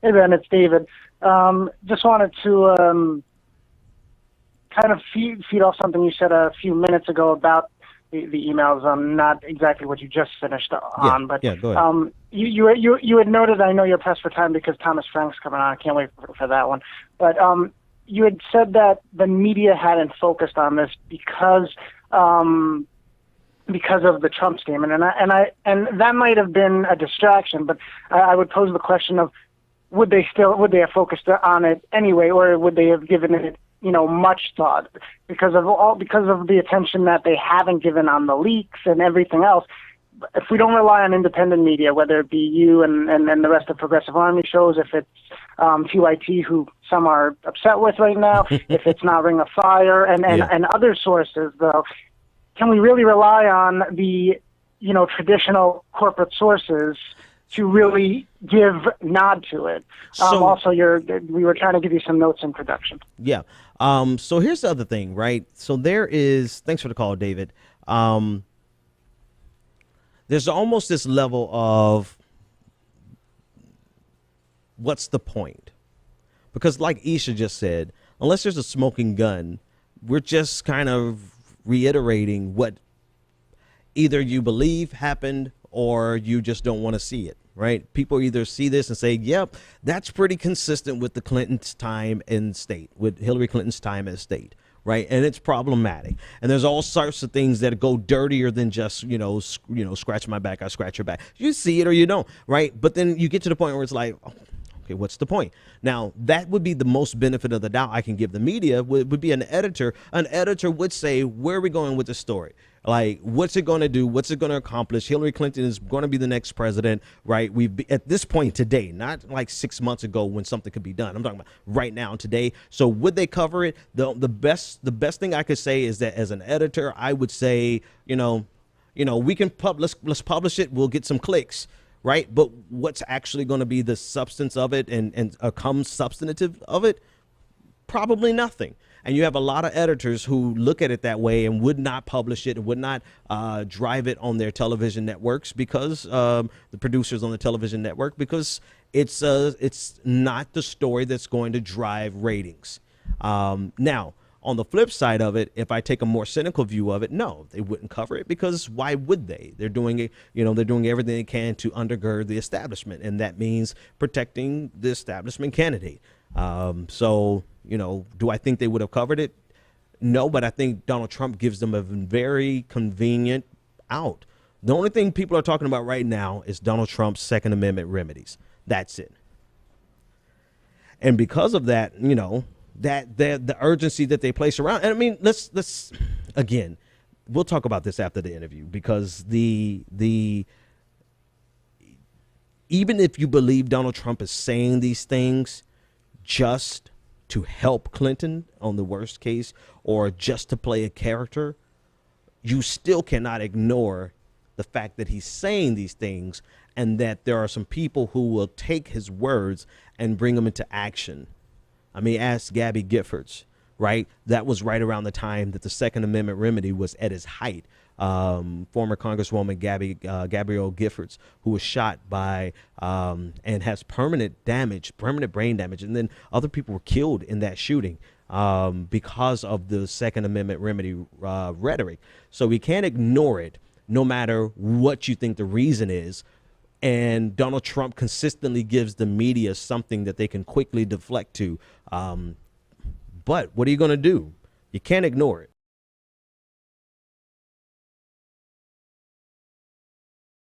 Hey, Ben, it's David. Just wanted to kind of feed off something you said a few minutes ago about the emails. Not exactly what you just finished on, but go ahead. You had noted, I know you're pressed for time because Thomas Frank's coming on. I can't wait for that one. But you had said that the media hadn't focused on this because of the Trump statement, and that might have been a distraction. But I would pose the question of, would they have focused on it anyway, or would they have given it, much thought because of the attention that they haven't given on the leaks and everything else? If we don't rely on independent media, whether it be you and the rest of Progressive Army shows, if it's TYT, who some are upset with right now, if it's not Ring of Fire and other sources, though, can we really rely on the traditional corporate sources to really give nod to it? Also, we were trying to give you some notes in production. Yeah. So here's the other thing, right? So thanks for the call, David. There's almost this level of what's the point? Because like Isha just said, unless there's a smoking gun, we're just kind of reiterating what either you believe happened or you just don't want to see it, right? People either see this and say, yep, that's pretty consistent with the Clintons' time in state, with Hillary Clinton's time in state, right? And it's problematic. And there's all sorts of things that go dirtier than just, scratch my back, I scratch your back. You see it or you don't, right? But then you get to the point where it's like, oh, okay, what's the point? Now, that would be the most benefit of the doubt I can give the media, would be an editor. An editor would say, where are we going with the story? Like, what's it going to do? What's it going to accomplish? Hillary Clinton is going to be the next president, right? At this point today, not like 6 months ago when something could be done. I'm talking about right now, today. So would they cover it? The best thing I could say is that as an editor, I would say, we can let's publish it. We'll get some clicks, right? But what's actually going to be the substance of it and come substantive of it? Probably nothing. And you have a lot of editors who look at it that way and would not publish it, would not drive it on their television networks because the producers on the television network, because it's not the story that's going to drive ratings. Now, on the flip side of it, if I take a more cynical view of it, no, they wouldn't cover it because why would they? They're doing it, they're doing everything they can to undergird the establishment, and that means protecting the establishment candidate. Do I think they would have covered it? No, but I think Donald Trump gives them a very convenient out. The only thing people are talking about right now is Donald Trump's Second Amendment remedies. That's it. And because of that, that the urgency that they place around. And I mean, let's again, we'll talk about this after the interview, because the even if you believe Donald Trump is saying these things just to help Clinton on the worst case, or just to play a character, you still cannot ignore the fact that he's saying these things and that there are some people who will take his words and bring them into action. I mean, ask Gabby Giffords, right? That was right around the time that the Second Amendment remedy was at its height. Former Congresswoman Gabrielle Giffords, who was shot by and has permanent brain damage, and then other people were killed in that shooting because of the Second Amendment remedy rhetoric. So we can't ignore it, no matter what you think the reason is. And Donald Trump consistently gives the media something that they can quickly deflect to. But what are you going to do? You can't ignore it.